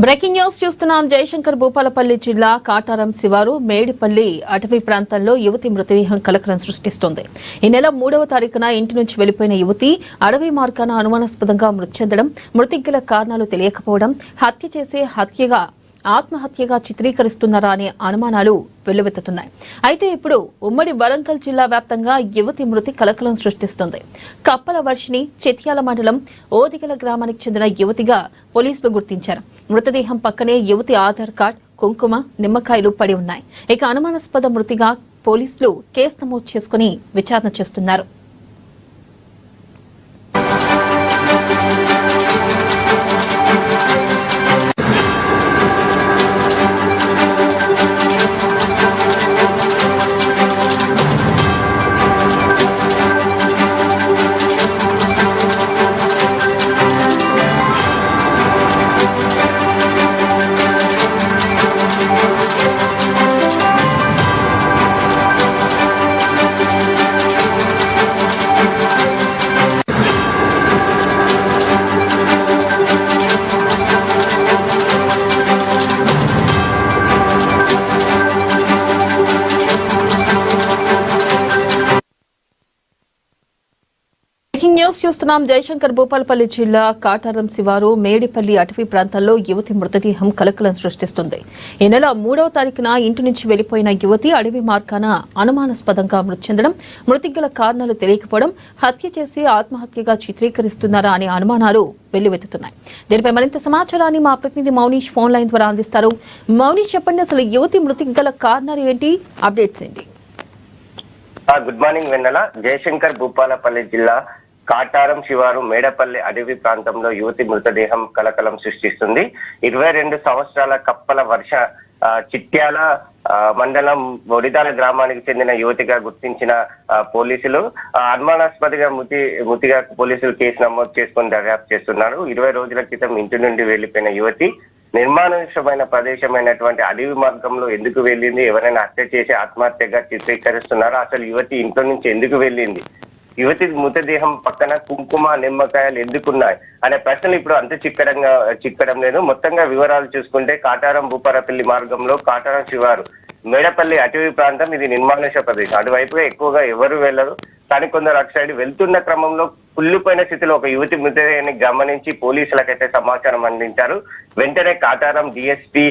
Breaking news చూస్తున్నాం. జయశంకర్ భూపాలపల్లి జిల్లా కాటారం శివారు మేడిపల్లి అటవీ ప్రాంతంలో యువతి మృతదేహం కలకలం సృష్టిస్తోంది. ఈ నెల 3వ తారీఖున ఇంటి నుంచి వెళ్లిపోయిన యువతి అడవి మార్గాన అనుమానాస్పదంగా మృతి చెందడం, మృతికి గల కారణాలు తెలియకపోవడం, హత్య చేసే ఆత్మహత్యగా చిత్రీకరిస్తున్నారా అనే అనుమానాలు వెల్లువెత్తుతున్నాయి. అయితే ఇప్పుడు ఉమ్మడి వరంగల్ జిల్లా వ్యాప్తంగా యువతి మృతి కలకలం సృష్టిస్తుంది. కప్పల వర్షిని చిట్యాల మండలం ఓదిగల గ్రామానికి చెందిన యువతిగా పోలీసులు గుర్తించారు. మృతదేహం పక్కనే యువతి ఆధార్ కార్డ్, కుంకుమ, నిమ్మకాయలు పడి ఉన్నాయి. ఇక అనుమానాస్పద మృతిగా పోలీసులు కేసు నమోదు చేసుకుని విచారణ చేస్తున్నారు. న్యూస్ చూస్తున్నాం. జయశంకర్ భూపాలపల్లి జిల్లా కాటారం శివారు మేడిపల్లి అటవీ ప్రాంతంలో యువతి మృతదేహం కలకలం సృష్టిస్తుంది. ఈ నెల 3వ తారీఖున ఇంటి నుంచి వెళ్లిపోయిన యువతి అడవి మార్గాన అనుమానాస్పదంగా మృతి చెందడం, మృతికి గల కారణాలు తెలియకపోవడం, హత్య చేసి ఆత్మహత్యగా చిత్రీకరిస్తున్నారా అనే అనుమానాలు వెల్లువెత్తుతున్నాయి. దీనిపై మరింత సమాచారాన్ని మా ప్రతినిధి మౌనీష్ ఫోన్ లైన్ ద్వారా అందిస్తారు. మౌనీష్, చెప్పండి, అసలు యువతి మృతికి గల కారణాలు ఏంటి, అప్డేట్స్ ఏంటి? గుడ్ మార్నింగ్ వెన్నెల. జయశంకర్ భూపాలపల్లి జిల్లా కాటారం శివారు మేడపల్లి అడవి ప్రాంతంలో యువతి మృతదేహం కలకలం సృష్టిస్తుంది. 22 సంవత్సరాల కప్పల వర్ష చిట్యాల మండలం ఒడిదాల గ్రామానికి చెందిన యువతిగా గుర్తించిన పోలీసులు అనుమానాస్పదగా మృతిగా పోలీసులు కేసు నమోదు చేసుకుని దర్యాప్తు చేస్తున్నారు. 20 రోజుల క్రితం ఇంటి నుండి వెళ్లిపోయిన యువతి నిర్మానుష్యమైన ప్రదేశమైనటువంటి అడవి మార్గంలో ఎందుకు వెళ్ళింది, ఎవరైనా హత్య చేసి ఆత్మహత్యగా చిత్రీకరిస్తున్నారా, అసలు యువతి ఇంట్లో నుంచి ఎందుకు వెళ్ళింది, యువతి మృతదేహం పక్కన కుంకుమ, నిమ్మకాయలు ఎందుకున్నాయి అనే ప్రశ్నలు ఇప్పుడు అంత చిక్కడం లేదు. మొత్తంగా వివరాలు చూసుకుంటే కాటారం భూపాలపల్లి మార్గంలో కాటారం శివారు మేడపల్లి అటవీ ప్రాంతం ఇది నిర్మానుష్య ప్రదేశం. అటువైపుగా ఎక్కువగా ఎవరు వెళ్లరు. కానీ కొందరు అటు సైడ్ వెళ్తున్న క్రమంలో కుళ్ళిపోయిన స్థితిలో ఒక యువతి మృతదేహాన్ని గమనించి పోలీసులకైతే సమాచారం అందించారు. వెంటనే Kataram DSP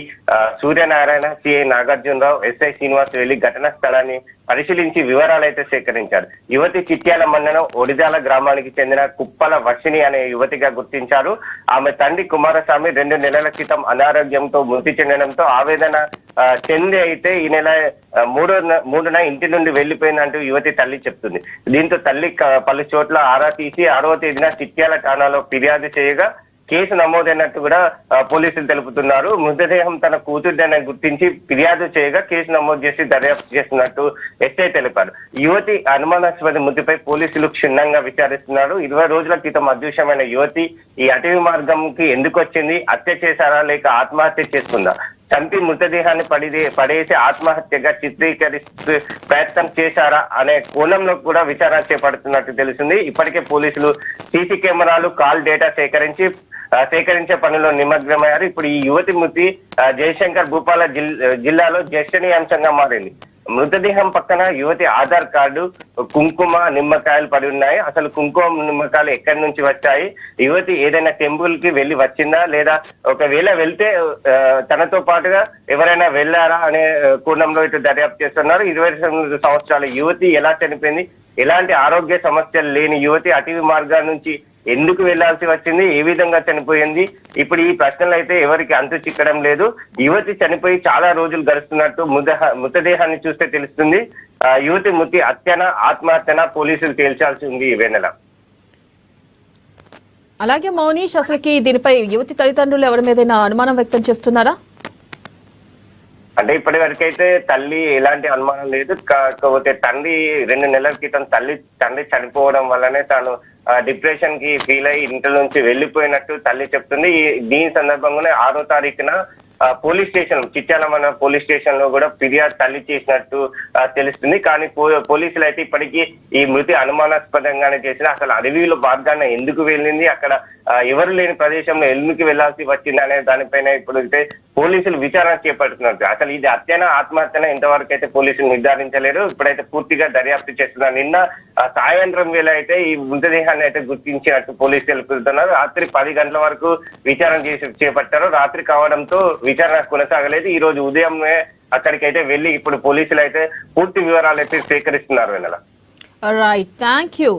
Suryanarayana, CI Nagarjuna Rao, SI Srinivas వెళ్లి ఘటనా స్థలాన్ని పరిశీలించి వివరాలు అయితే సేకరించారు. యువతి చిట్యాల మండలం ఒడిదాల గ్రామానికి చెందిన కుప్పల వర్షిని అనే యువతిగా గుర్తించారు. ఆమె తండ్రి కుమారస్వామి 2 నెలల క్రితం అనారోగ్యంతో మృతి చెందడంతో ఆవేదన చెంది అయితే ఈ నెల 3న ఇంటి నుండి వెళ్లిపోయిందంటూ యువతి తల్లి చెప్తుంది. దీంతో తల్లి పలు చోట్ల ఆరా తీసి 6వ తేదీన చిట్యాల ఠాణాలో ఫిర్యాదు చేయగా కేసు నమోదైనట్టు కూడా పోలీసులు తెలుపుతున్నారు. మృతదేహం తన కూతుర్ని గుర్తించి ఫిర్యాదు చేయగా కేసు నమోదు చేసి దర్యాప్తు చేస్తున్నట్టు ఎస్ఐ తెలిపారు. యువతి అనుమానాస్పద మృతిపై పోలీసులు క్షుణ్ణంగా విచారిస్తున్నారు. 20 రోజుల క్రితం అదృశ్యమైన యువతి ఈ అటవీ మార్గంకి ఎందుకు వచ్చింది, హత్య చేశారా లేక ఆత్మహత్య చేసుకుందా, చంపి మృతదేహాన్ని పడేసి ఆత్మహత్యగా చిత్రీకరిస్తూ ప్రయత్నం చేశారా అనే కోణంలో కూడా విచారణ చేపడుతున్నట్టు తెలిసింది. ఇప్పటికే పోలీసులు సీసీ కెమెరాలు, కాల్ డేటా సేకరించే పనిలో నిమగ్నమయ్యారు. ఇప్పుడు ఈ యువతి మృతి జయశంకర్ భూపాల జిల్లాలో చర్చనీయాంశంగా మారింది. మృతదేహం పక్కన యువతి ఆధార్ కార్డు, కుంకుమ, నిమ్మకాయలు పడి ఉన్నాయి. అసలు కుంకుమ, నిమ్మకాయలు ఎక్కడి నుంచి వచ్చాయి, యువతి ఏదైనా టెంపుల్ కి వెళ్ళి వచ్చిందా, లేదా ఒకవేళ వెళ్తే తనతో పాటుగా ఎవరైనా వెళ్ళారా అనే కోణంలో ఇటు దర్యాప్తు చేస్తున్నారు. 22 సంవత్సరాల యువతి ఎలా చనిపోయింది, ఎలాంటి ఆరోగ్య సమస్యలు లేని యువతి అటవీ మార్గాల నుంచి ఎందుకు వెళ్లాల్సి వచ్చింది, ఏ విధంగా చనిపోయింది, ఇప్పుడు ఈ ప్రశ్నలు అయితే ఎవరికి అంతు చిక్కడం లేదు. యువతి చనిపోయి చాలా రోజులు గడుస్తున్నట్టు మృతదేహాన్ని చూస్తే తెలుస్తుంది. యువతి మృతి హత్యన ఆత్మహత్యన పోలీసులు తేల్చాల్సి ఉంది ఈ వెన్నెల. అలాగే మౌనీష్, అసలుకి దీనిపై యువతి తల్లిదండ్రులు ఎవరి మీదైనా అనుమానం వ్యక్తం చేస్తున్నారా? అంటే ఇప్పటి వరకైతే తల్లి ఎలాంటి అనుమానం లేదు. కాకపోతే తండ్రి 2 నెలల క్రితం తండ్రి చనిపోవడం వల్లనే తాను డిప్రెషన్ కి ఫీల్ అయ్యి ఇంటి నుంచి వెళ్లిపోయినట్టు తల్లి చెప్తుంది. దీని సందర్భంగానే 6వ తారీఖున police station Chityal police station లో కూడా ఫిర్యాదు తల్లి చేసినట్టు తెలుస్తుంది. కానీ పోలీసులు అయితే ఇప్పటికీ ఈ మృతి అనుమానాస్పదంగానే చేసిన అసలు అడవిలో మార్గాన ఎందుకు వెళ్ళింది, అక్కడ ఎవరు లేని ప్రదేశంలో ఎల్లుకి వెళ్లాల్సి వచ్చింది అనే దానిపైన ఇప్పుడు అయితే పోలీసులు విచారణ చేపడుతున్నారు. అసలు ఇది హత్యనా ఆత్మహత్యనా ఇంతవరకు అయితే పోలీసులు నిర్ధారించలేరు. ఇప్పుడైతే పూర్తిగా దర్యాప్తు చేస్తున్నారు. నిన్న సాయంత్రం వేళ అయితే ఈ మృతదేహాన్ని అయితే గుర్తించినట్టు పోలీసులు తెలుపుతున్నారు. రాత్రి 10 గంటల వరకు విచారణ చేపట్టారు. రాత్రి కావడంతో విచారణ కొనసాగలేదు. ఈ రోజు ఉదయమే అక్కడికైతే వెళ్లి ఇప్పుడు పోలీసులు అయితే పూర్తి వివరాలు అయితే సేకరిస్తున్నారు. Right, thank you.